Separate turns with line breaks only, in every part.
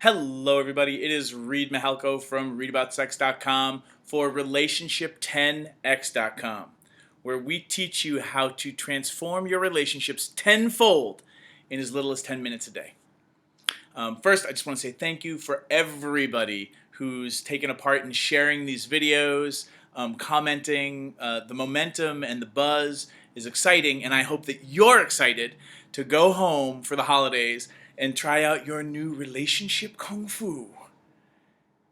Hello, everybody. It is Reid Mihalko from readaboutsex.com for Relationship10x.com, where we teach you how to transform your relationships tenfold in as little as 10 minutes a day. First, I just want to say thank you for everybody who's taken a part in sharing these videos, commenting. The momentum and the buzz is exciting, and I hope that you're excited to go home for the holidays and try out your new relationship kung fu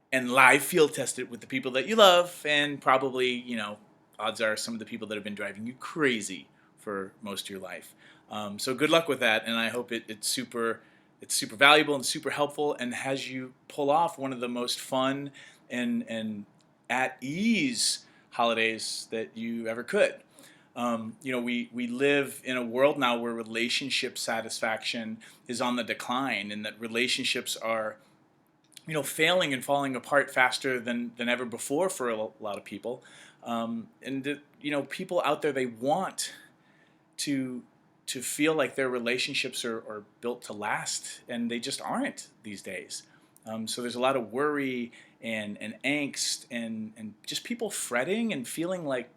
and live field test it with the people that you love, and probably, odds are some of the people that have been driving you crazy for most of your life. So good luck with that, and I hope it's super valuable and super helpful, and has you pull off one of the most fun and at ease holidays that you ever could. We live in a world now where relationship satisfaction is on the decline, and that relationships are failing and falling apart faster than ever before for a lot of people. And that, people out there, they want to feel like their relationships are built to last, and they just aren't these days. So there's a lot of worry and angst and just people fretting and feeling like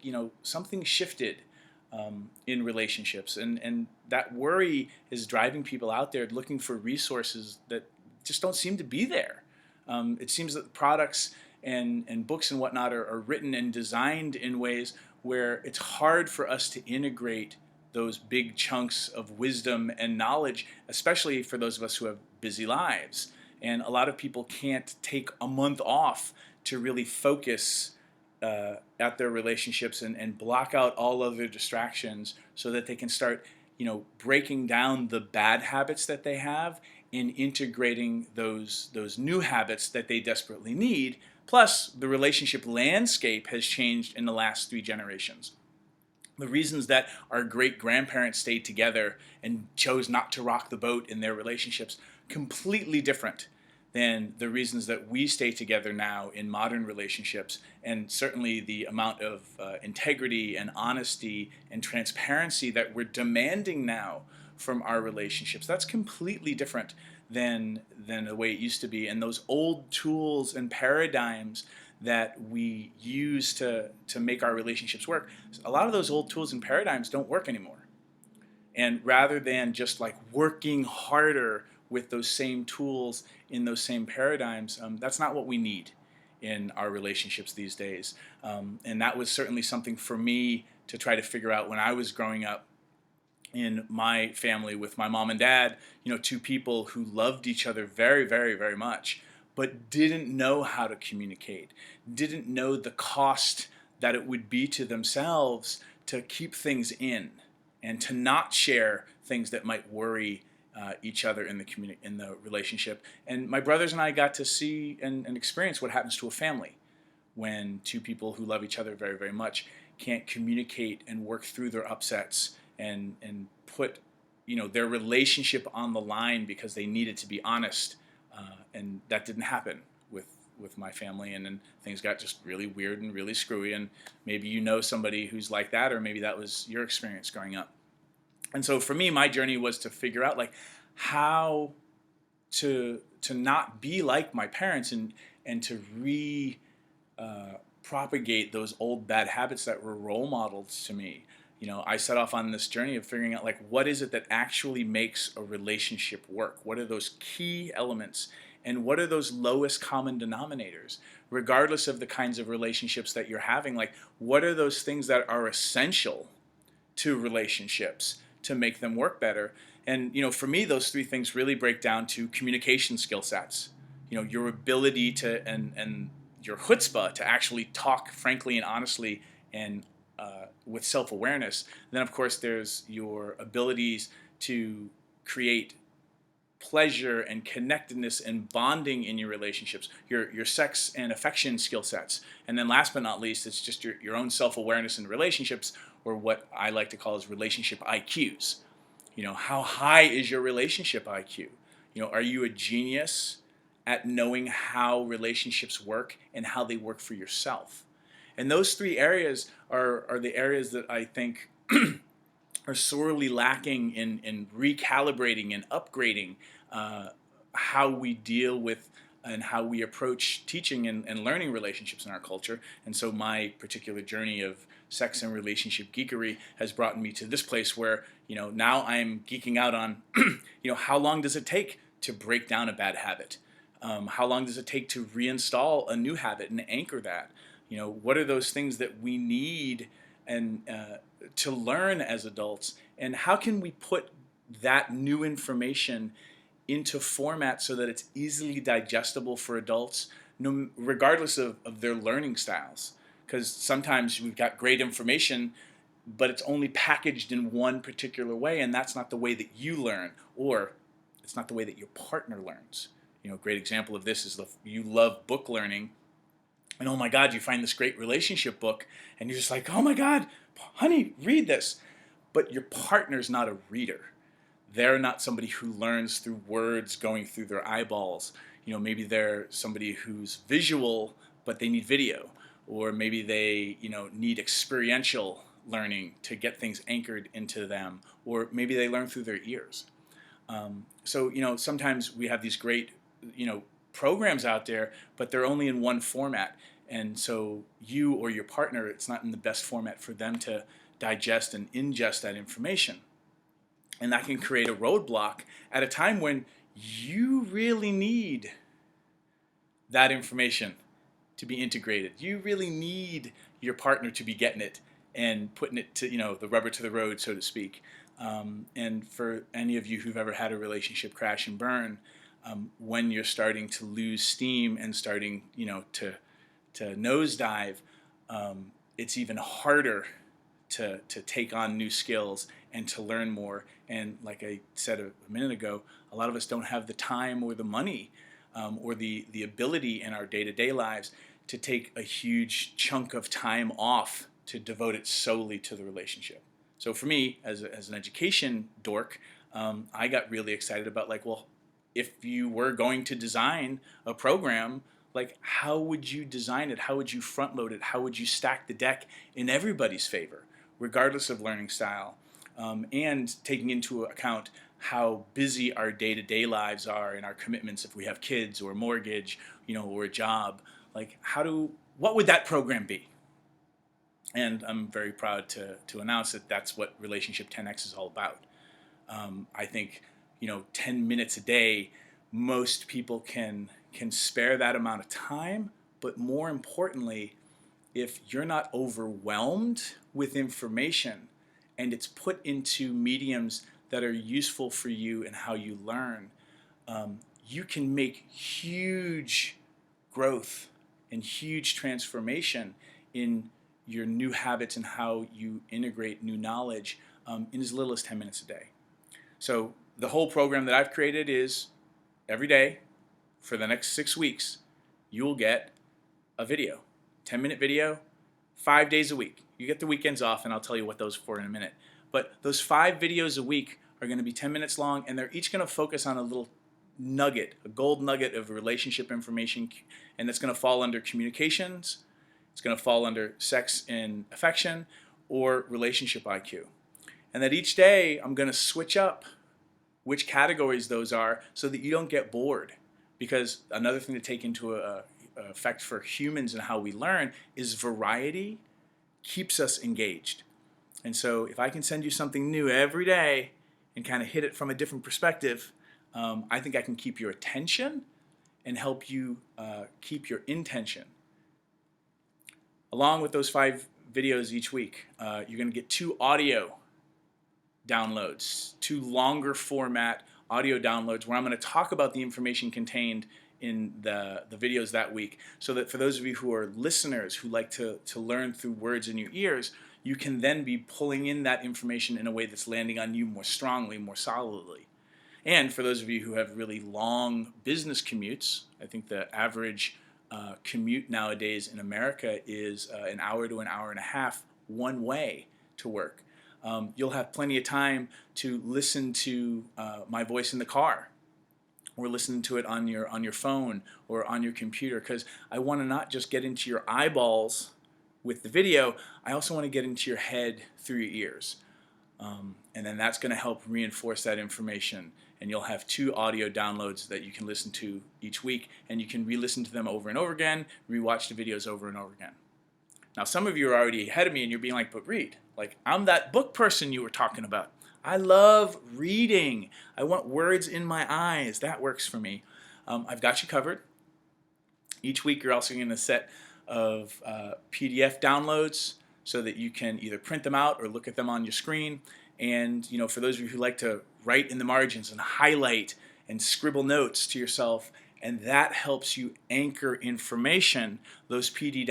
something shifted in relationships, and that worry is driving people out there looking for resources that just don't seem to be there. It seems that the products and books and whatnot are written and designed in ways where it's hard for us to integrate those big chunks of wisdom and knowledge, especially for those of us who have busy lives. And a lot of people can't take a month off to really focus at their relationships and block out all other distractions so that they can start, breaking down the bad habits that they have and integrating those new habits that they desperately need. Plus, the relationship landscape has changed in the last 3 generations. The reasons that our great grandparents stayed together and chose not to rock the boat in their relationships completely different than the reasons that we stay together now in modern relationships. And certainly the amount of integrity and honesty and transparency that we're demanding now from our relationships, that's completely different than the way it used to be. And those old tools and paradigms that we use to make our relationships work, a lot of those old tools and paradigms don't work anymore. And rather than just like working harder with those same tools in those same paradigms, that's not what we need in our relationships these days. And that was certainly something for me to try to figure out when I was growing up in my family with my mom and dad, two people who loved each other very, very, very much, but didn't know how to communicate, didn't know the cost that it would be to themselves to keep things in and to not share things that might worry each other in the relationship. And my brothers and I got to see and experience what happens to a family when two people who love each other very, very much can't communicate and work through their upsets and put their relationship on the line because they needed to be honest. And that didn't happen with my family, and then things got just really weird and really screwy. And maybe somebody who's like that, or maybe that was your experience growing up. And so for me, my journey was to figure out like how to not be like my parents and to propagate those old bad habits that were role models to me. I set off on this journey of figuring out like what is it that actually makes a relationship work? What are those key elements? And what are those lowest common denominators? Regardless of the kinds of relationships that you're having, like what are those things that are essential to relationships to make them work better? And for me, those 3 things really break down to communication skill sets. Your ability to and your chutzpah to actually talk frankly and honestly and with self-awareness. Then, of course, there's your abilities to create pleasure and connectedness and bonding in your relationships, your sex and affection skill sets. And then last but not least, it's just your own self-awareness in relationships, or what I like to call as relationship IQs. How high is your relationship IQ? Are you a genius at knowing how relationships work and how they work for yourself? And those 3 areas are the areas that I think are sorely lacking in recalibrating and upgrading how we deal with and how we approach teaching and learning relationships in our culture. And so my particular journey of sex and relationship geekery has brought me to this place where, now I'm geeking out on, how long does it take to break down a bad habit? How long does it take to reinstall a new habit and anchor that? What are those things that we need and to learn as adults? And how can we put that new information into format so that it's easily digestible for adults, regardless of their learning styles? Because sometimes we've got great information, but it's only packaged in one particular way, and that's not the way that you learn, or it's not the way that your partner learns. A great example of this is you love book learning, and oh my God, you find this great relationship book, and you're just like, oh my God, honey, read this. But your partner's not a reader. They're not somebody who learns through words going through their eyeballs. Maybe they're somebody who's visual, but they need video. Or maybe they, need experiential learning to get things anchored into them. Or maybe they learn through their ears. So sometimes we have these great, programs out there, but they're only in one format. And so you or your partner, it's not in the best format for them to digest and ingest that information. And that can create a roadblock at a time when you really need that information to be integrated. You really need your partner to be getting it and putting it to, the rubber to the road, so to speak. And for any of you who've ever had a relationship crash and burn, when you're starting to lose steam and starting, to nosedive, it's even harder to take on new skills and to learn more. And like I said a minute ago, a lot of us don't have the time or the money or the ability in our day-to-day lives to take a huge chunk of time off to devote it solely to the relationship. So for me, as an education dork, I got really excited about if you were going to design a program, how would you design it? How would you front load it? How would you stack the deck in everybody's favor, regardless of learning style, and taking into account how busy our day-to-day lives are and our commitments if we have kids or a mortgage, or a job. What would that program be? And I'm very proud to announce that that's what Relationship 10x is all about. I think 10 minutes a day, most people can spare that amount of time, but more importantly, if you're not overwhelmed with information and it's put into mediums that are useful for you and how you learn, you can make huge growth and huge transformation in your new habits and how you integrate new knowledge in as little as 10 minutes a day. So the whole program that I've created is every day for the next 6 weeks, you will get a video, 10-minute video, 5 days a week. You get the weekends off, and I'll tell you what those are for in a minute. But those 5 videos a week are going to be 10 minutes long, and they're each going to focus on a little nugget, a gold nugget of relationship information, and that's going to fall under communications, it's going to fall under sex and affection, or relationship IQ. And that each day I'm going to switch up which categories those are so that you don't get bored. Because another thing to take into effect for humans and how we learn is variety keeps us engaged. And so if I can send you something new every day and kind of hit it from a different perspective, I think I can keep your attention and help you keep your intention. Along with those 5 videos each week, you're going to get 2 audio downloads, 2 longer format audio downloads where I'm going to talk about the information contained in the videos that week, so that for those of you who are listeners who like to learn through words in your ears, you can then be pulling in that information in a way that's landing on you more strongly, more solidly. And for those of you who have really long business commutes, I think the average commute nowadays in America is an hour to an hour and a half one way to work. You'll have plenty of time to listen to my voice in the car, or listen to it on your phone or on your computer, because I want to not just get into your eyeballs with the video, I also want to get into your head through your ears. And then that's going to help reinforce that information and you'll have 2 audio downloads that you can listen to each week, and you can re-listen to them over and over again, rewatch the videos over and over again. Now, some of you are already ahead of me, and you're being like, but Reid, like, I'm that book person you were talking about. I love reading. I want words in my eyes. That works for me. I've got you covered. Each week, you're also getting a set of PDF downloads so that you can either print them out or look at them on your screen. And for those of you who like to write in the margins and highlight and scribble notes to yourself, and that helps you anchor information, those PDF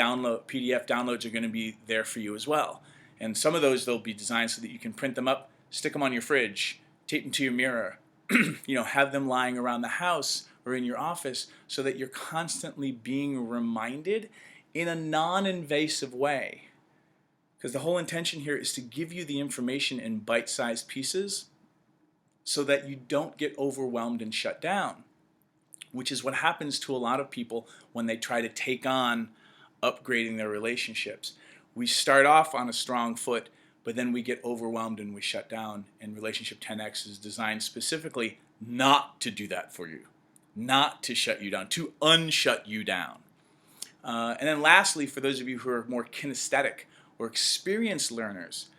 downloads are going to be there for you as well. And some of those, they'll be designed so that you can print them up, stick them on your fridge, tape them to your mirror, have them lying around the house or in your office so that you're constantly being reminded in a non-invasive way. Because the whole intention here is to give you the information in bite-sized pieces so that you don't get overwhelmed and shut down, which is what happens to a lot of people when they try to take on upgrading their relationships. We start off on a strong foot, but then we get overwhelmed and we shut down. And Relationship 10x is designed specifically not to do that for you, not to shut you down, to unshut you down. And then lastly, for those of you who are more kinesthetic or experienced learners,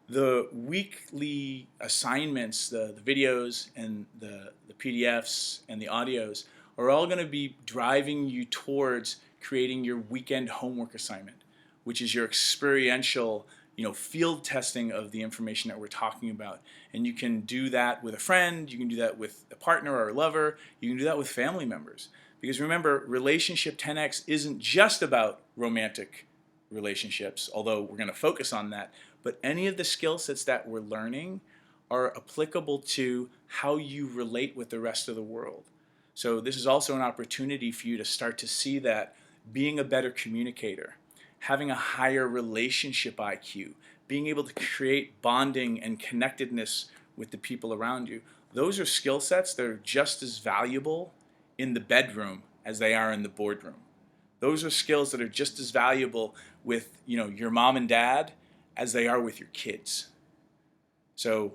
the weekly assignments, the videos and the PDFs and the audios are all going to be driving you towards creating your weekend homework assignment, which is your experiential, field testing of the information that we're talking about. And you can do that with a friend, you can do that with a partner or a lover, you can do that with family members. Because remember, Relationship 10x isn't just about romantic relationships, although we're going to focus on that, but any of the skill sets that we're learning are applicable to how you relate with the rest of the world. So this is also an opportunity for you to start to see that being a better communicator, having a higher relationship IQ, being able to create bonding and connectedness with the people around you, those are skill sets that are just as valuable in the bedroom as they are in the boardroom. Those are skills that are just as valuable with your mom and dad as they are with your kids. So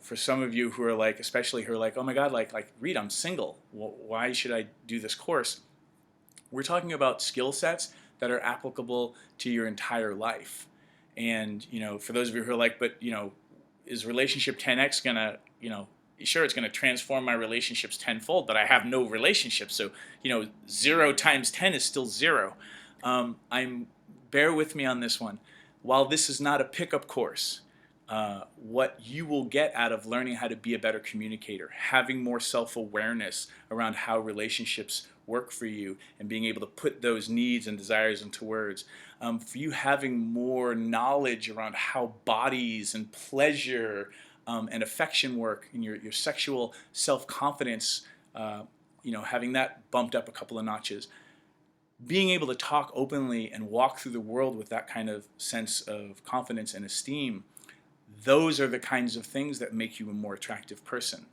for some of you who are like, especially who are like, oh my God, like Reid, I'm single. Well, why should I do this course? We're talking about skill sets that are applicable to your entire life. And for those of you who are like, but is Relationship 10x gonna, sure, it's going to transform my relationships tenfold, but I have no relationships. So, 0 times 10 is still 0. Bear with me on this one. While this is not a pickup course, what you will get out of learning how to be a better communicator, having more self-awareness around how relationships work for you and being able to put those needs and desires into words, for you having more knowledge around how bodies and pleasure and affection work, and your sexual self-confidence, having that bumped up a couple of notches. Being able to talk openly and walk through the world with that kind of sense of confidence and esteem, those are the kinds of things that make you a more attractive person.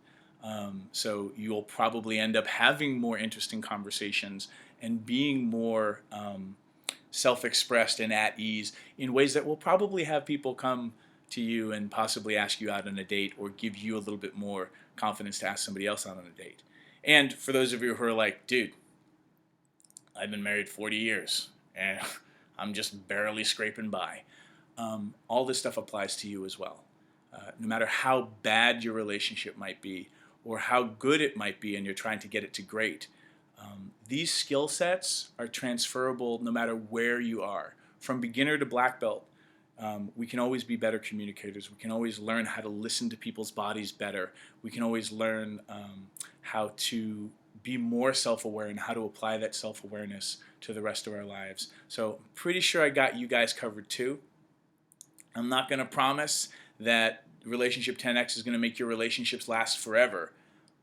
So you'll probably end up having more interesting conversations and being more self-expressed and at ease in ways that will probably have people come to you and possibly ask you out on a date or give you a little bit more confidence to ask somebody else out on a date. And for those of you who are like, dude, I've been married 40 years and I'm just barely scraping by. All this stuff applies to you as well. No matter how bad your relationship might be or how good it might be and you're trying to get it to great, these skill sets are transferable no matter where you are. From beginner to black belt, we can always be better communicators. We can always learn how to listen to people's bodies better. We can always learn how to be more self-aware and how to apply that self-awareness to the rest of our lives. So I'm pretty sure I got you guys covered too. I'm not going to promise that Relationship 10x is going to make your relationships last forever.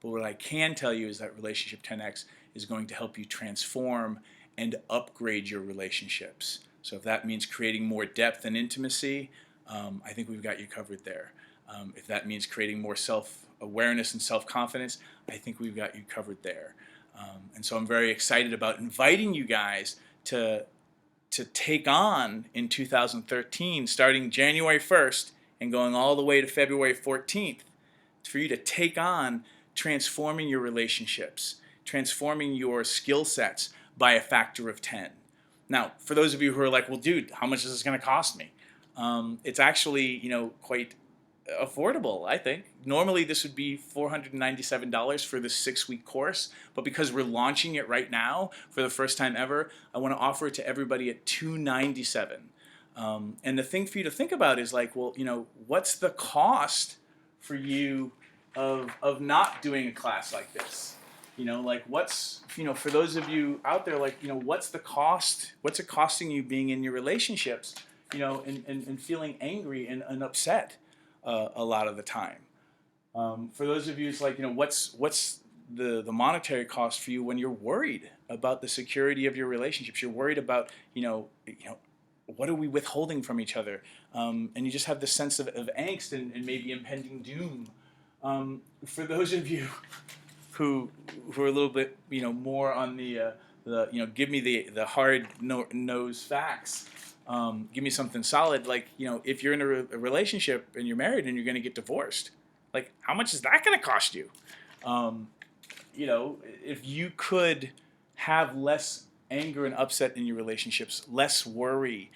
But what I can tell you is that Relationship 10x is going to help you transform and upgrade your relationships. So if that means creating more depth and intimacy, I think we've got you covered there. If that means creating more self-awareness and self-confidence, I think we've got you covered there. And so I'm very excited about inviting you guys to take on in 2013, starting January 1st and going all the way to February 14th, for you to take on transforming your relationships, transforming your skill sets by a factor of 10. Now, for those of you who are like, well, dude, how much is this going to cost me? It's actually, quite affordable, I think. Normally, this would be $497 for this 6-week course, but because we're launching it right now for the first time ever, I want to offer it to everybody at $297. And the thing for you to think about is like, well, what's the cost for you of not doing a class like this? What's, for those of you out there, like, what's the cost? What's it costing you being in your relationships, and feeling angry and upset a lot of the time? For those of you, it's like, what's the monetary cost for you when you're worried about the security of your relationships? You're worried about, what are we withholding from each other? And you just have this sense of angst and maybe impending doom. For those of you who are a little bit, more on the give me the hard nose facts. Give me something solid. Like, if you're in a relationship and you're married and you're going to get divorced, like, how much is that going to cost you? If you could have less anger and upset in your relationships, less worry,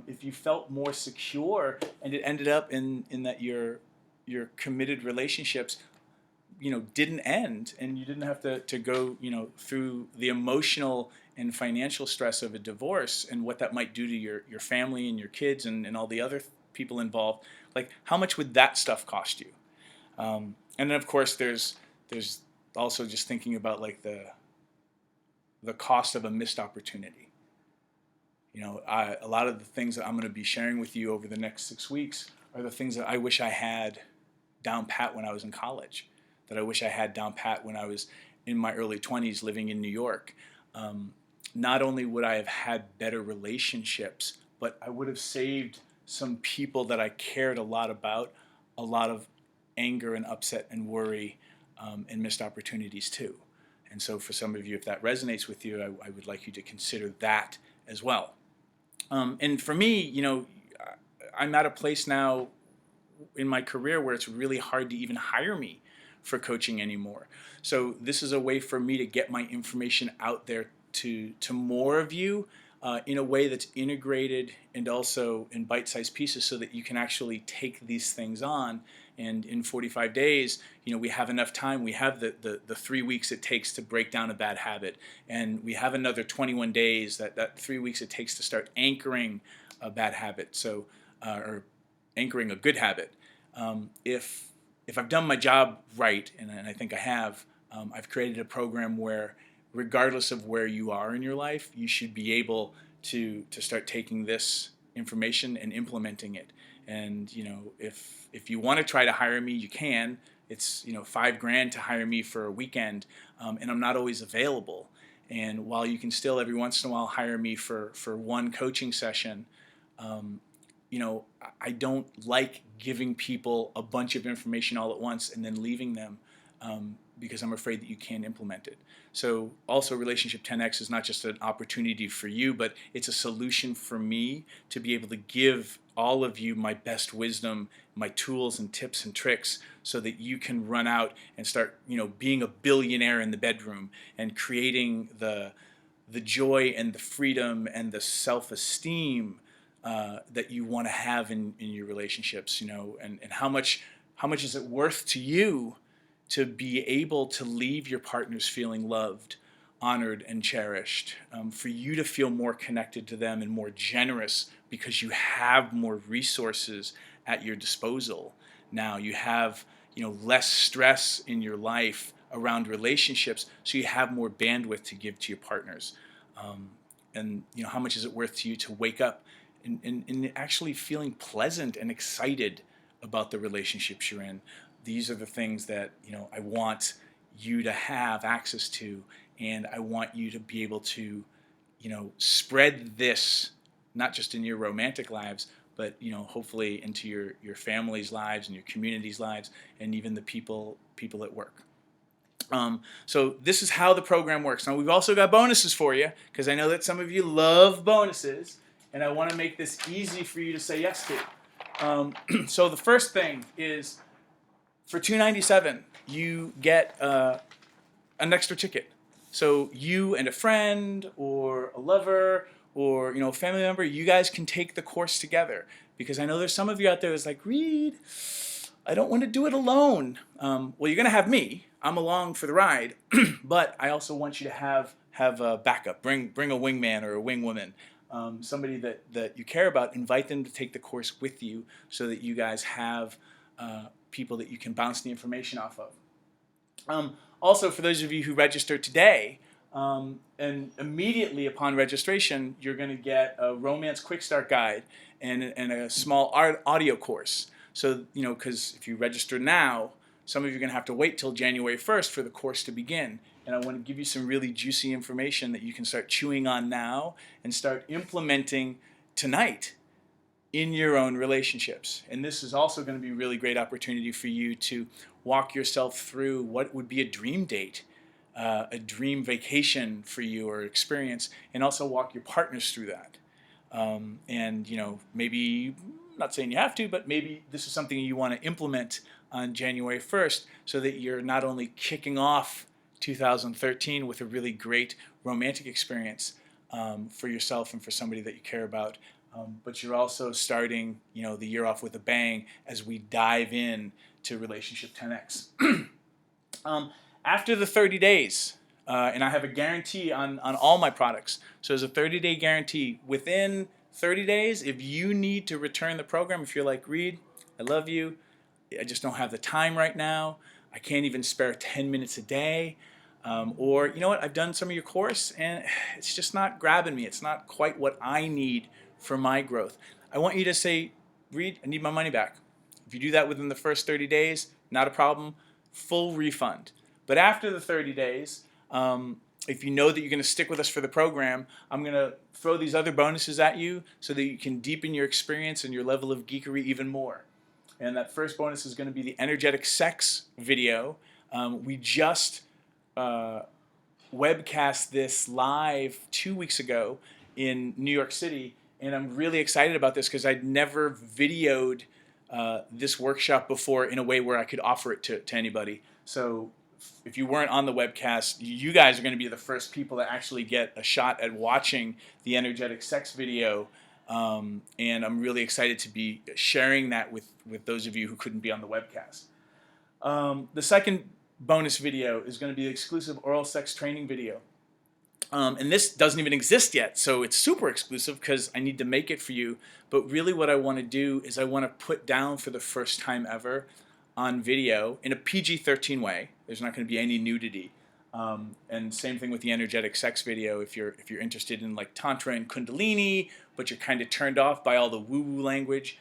if you felt more secure, and it ended up in that your committed relationships, didn't end, and you didn't have to go, through the emotional and financial stress of a divorce and what that might do to your family and your kids and all the other people involved, like, how much would that stuff cost you? And then, of course, there's also just thinking about, like, the cost of a missed opportunity. A lot of the things that I'm going to be sharing with you over the next 6 weeks are the things that I wish I had down pat when I was in college, that I wish I had down pat when I was in my early 20s living in New York. Not only would I have had better relationships, but I would have saved some people that I cared a lot about a lot of anger and upset and worry, and missed opportunities too. And so for some of you, if that resonates with you, I would like you to consider that as well. And for me, I'm at a place now in my career where it's really hard to even hire me for coaching anymore. So this is a way for me to get my information out there to more of you, in a way that's integrated and also in bite-sized pieces, so that you can actually take these things on. And in 45 days, we have enough time. We have the 3 weeks it takes to break down a bad habit. And we have another 21 days, that 3 weeks it takes to start anchoring a bad habit. So, or anchoring a good habit. If I've done my job right, and I think I have, I've created a program where, regardless of where you are in your life, you should be able to start taking this information and implementing it. And if you want to try to hire me, you can. It's $5,000 to hire me for a weekend, and I'm not always available. And while you can still every once in a while hire me for one coaching session, I don't like giving people a bunch of information all at once and then leaving them, because I'm afraid that you can't implement it. So also, Relationship 10x is not just an opportunity for you, but it's a solution for me to be able to give all of you my best wisdom, my tools and tips and tricks, so that you can run out and start, being a billionaire in the bedroom and creating the joy and the freedom and the self-esteem that you want to have in your relationships, and how much is it worth to you to be able to leave your partners feeling loved, honored, and cherished, for you to feel more connected to them and more generous because you have more resources at your disposal. Now you have, less stress in your life around relationships, so you have more bandwidth to give to your partners. And how much is it worth to you to wake up and actually feeling pleasant and excited about the relationships you're in? These are the things that I want you to have access to, and I want you to be able to spread this not just in your romantic lives, but hopefully into your family's lives and your community's lives, and even the people at work. So this is how the program works. Now, we've also got bonuses for you, because I know that some of you love bonuses, and I want to make this easy for you to say yes to. So the first thing is, for $297, you get an extra ticket. So you and a friend or a lover or a family member, you guys can take the course together. Because I know there's some of you out there that's like, Reid, I don't want to do it alone. Well, you're going to have me. I'm along for the ride, but I also want you to have a backup. Bring a wingman or a wingwoman, somebody that you care about. Invite them to take the course with you, so that you guys have people that you can bounce the information off of. Also, for those of you who register today, and immediately upon registration, you're going to get a romance quick start guide and a small audio course. So, because if you register now, some of you are going to have to wait till January 1st for the course to begin. And I want to give you some really juicy information that you can start chewing on now and start implementing tonight in your own relationships. And this is also going to be a really great opportunity for you to walk yourself through what would be a dream date, a dream vacation for you or experience, and also walk your partners through that. And maybe, I'm not saying you have to, but maybe this is something you want to implement on January 1st, so that you're not only kicking off 2013 with a really great romantic experience for yourself and for somebody that you care about, but you're also starting the year off with a bang as we dive in to Relationship 10x. After the 30 days, and I have a guarantee on all my products. So there's a 30-day guarantee. Within 30 days, if you need to return the program, if you're like, Reid, I love you, I just don't have the time right now, I can't even spare 10 minutes a day, or you know what, I've done some of your course and it's just not grabbing me, it's not quite what I need for my growth, I want you to say, Reid, I need my money back. If you do that within the first 30 days, not a problem, full refund. But after the 30 days, if you know that you're going to stick with us for the program, I'm going to throw these other bonuses at you so that you can deepen your experience and your level of geekery even more. And that first bonus is going to be the energetic sex video. We just webcast this live 2 weeks ago in New York City, and I'm really excited about this because I'd never videoed this workshop before in a way where I could offer it to anybody. So if you weren't on the webcast, you guys are going to be the first people that actually get a shot at watching the energetic sex video, and I'm really excited to be sharing that with those of you who couldn't be on the webcast. The second bonus video is going to be the exclusive oral sex training video. And this doesn't even exist yet, so it's super exclusive because I need to make it for you. But really what I want to do is I want to put down for the first time ever on video in a PG-13 way. There's not going to be any nudity. And same thing with the energetic sex video. If you're interested in like Tantra and Kundalini, but you're kind of turned off by all the woo-woo language,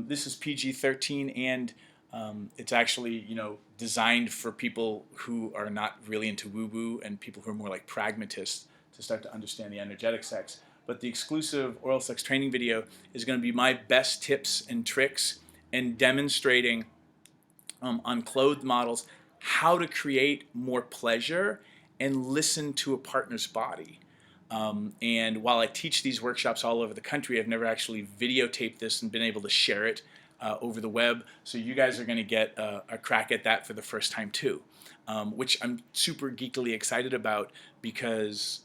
this is PG-13, and it's actually designed for people who are not really into woo-woo and people who are more like pragmatists to start to understand the energetic sex. But the exclusive oral sex training video is going to be my best tips and tricks and demonstrating on clothed models how to create more pleasure and listen to a partner's body. And while I teach these workshops all over the country, I've never actually videotaped this and been able to share it over the web. So you guys are going to get a crack at that for the first time too, which I'm super geekily excited about, because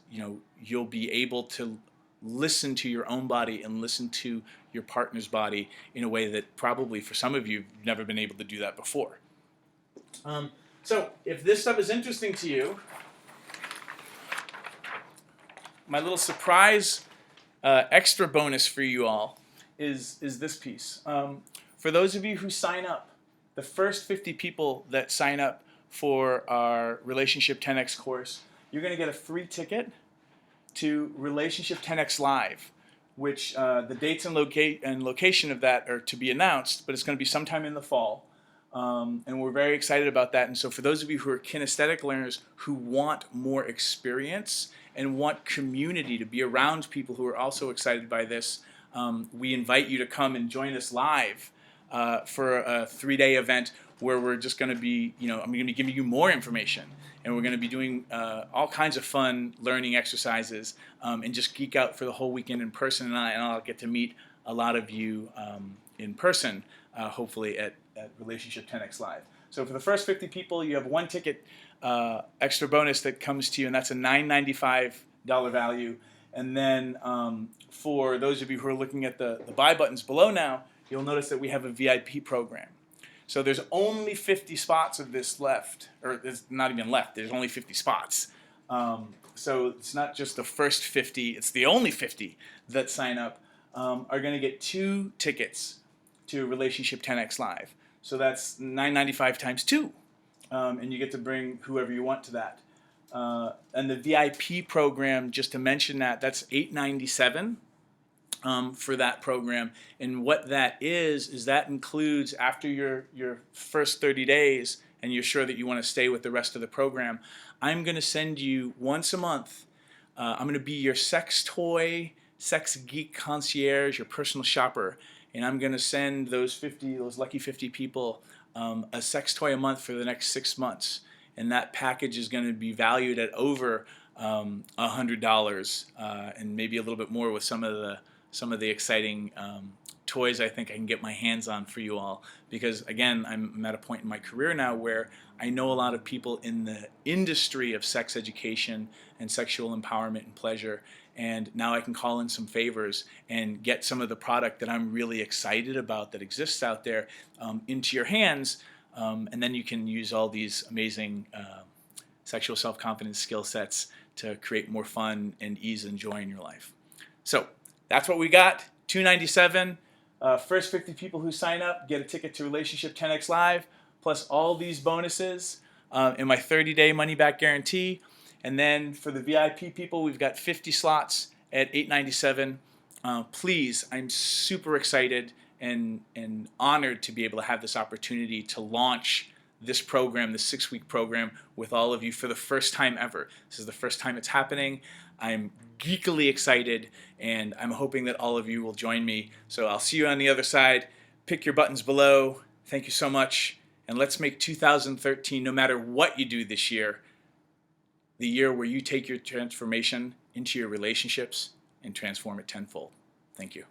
you'll be able to listen to your own body and listen to your partner's body in a way that probably for some of you you've never been able to do that before. So if this stuff is interesting to you, my little surprise extra bonus for you all is this piece. For those of you who sign up, the first 50 people that sign up for our Relationship 10x course, you're going to get a free ticket to Relationship 10x Live, which the dates and location of that are to be announced, but it's going to be sometime in the fall. And we're very excited about that. And so for those of you who are kinesthetic learners who want more experience and want community, to be around people who are also excited by this, we invite you to come and join us live for a 3-day event where we're just going to be, I'm going to be giving you more information, and we're going to be doing all kinds of fun learning exercises, and just geek out for the whole weekend in person, and I'll get to meet a lot of you in person, hopefully at Relationship 10x Live. So for the first 50 people, you have one ticket extra bonus that comes to you, and that's a $9.95 value. And then for those of you who are looking at the buy buttons below now, you'll notice that we have a VIP program. So there's only 50 spots of this left, or it's not even left, there's only 50 spots. So it's not just the first 50, it's the only 50 that sign up are going to get 2 tickets to Relationship 10x Live. So that's $9.95 times 2. And you get to bring whoever you want to that. And the VIP program, just to mention that, that's $8.97 for that program. And what that is that includes, after your first 30 days, and you're sure that you want to stay with the rest of the program, I'm going to send you once a month. I'm going to be your sex toy, sex geek concierge, your personal shopper. And I'm going to send those lucky 50 people a sex toy a month for the next 6 months. And that package is going to be valued at over $100 and maybe a little bit more with some of the exciting toys I think I can get my hands on for you all. Because again, I'm at a point in my career now where I know a lot of people in the industry of sex education and sexual empowerment and pleasure, and now I can call in some favors and get some of the product that I'm really excited about that exists out there into your hands, and then you can use all these amazing sexual self-confidence skill sets to create more fun and ease and joy in your life. So that's what we got, $297. First 50 people who sign up get a ticket to Relationship 10x Live, plus all these bonuses in my 30-day money-back guarantee. And then for the VIP people, we've got 50 slots at $8.97. Please, I'm super excited and honored to be able to have this opportunity to launch this program, this 6-week program, with all of you for the first time ever. This is the first time it's happening. I'm geekily excited, and I'm hoping that all of you will join me. So I'll see you on the other side. Pick your buttons below. Thank you so much. And let's make 2013, no matter what you do this year, the year where you take your transformation into your relationships and transform it tenfold. Thank you.